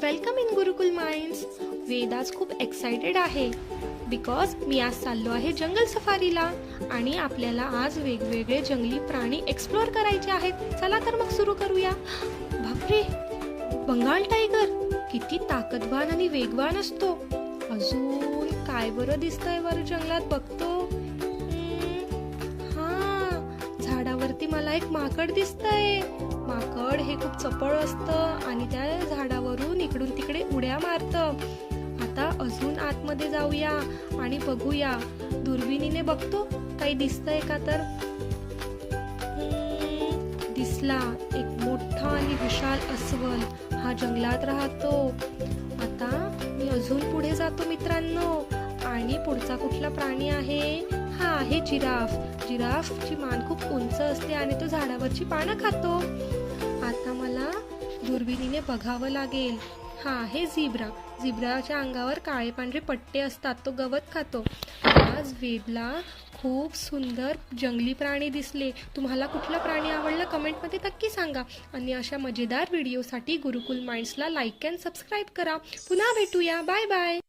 Welcome in Gurukul minds. Ved आज खूप excited आहे बिकॉज मी आज चाललो आहे जंगल सफारीला आणि आपल्याला आज वेगवेगळे जंगली प्राणी एक्सप्लोर करायचे आहेत. चला तर मग सुरू करूया. बापरे, बंगाल टायगर किती ताकदवान आणि वेगवान असतो. अजून काय बरं दिसतंय बरं जंगलात, बघतो. झाडावरती मला एक माकड दिसतंय. माकड हे खूप चपळ असतं आणि त्या झाडावरून इकडून तिकडे उड्या मारतं. आता अजून आतमध्ये जाऊया आणि बघूया. दुर्बिणीने बघतो काही दिसतंय का तर. दिसला एक मोठा आणि विशाल अस्वल. हा जंगलात राहतो. आता मी अजून पुढे जातो मित्रांनो. आणि पुढचा कुठला प्राणी आहे? हा आहे जिराफ. जिराफची मान खूप उंच असते आणि तो झाडावरची पानं खातो. आता मला दुर्बिणीने बघावं लागेल. हा आहे झिब्रा. झिब्राच्या अंगावर काळे पांढरे पट्टे असतात. तो गवत खातो. आज वेदला खूप सुंदर जंगली प्राणी दिसले. तुम्हाला कुठला प्राणी आवडला कमेंटमध्ये नक्की सांगा. आणि अशा मजेदार व्हिडिओसाठी गुरुकुल माइंड्सला लाईक अँड सबस्क्राईब करा. पुन्हा भेटूया. Bye bye.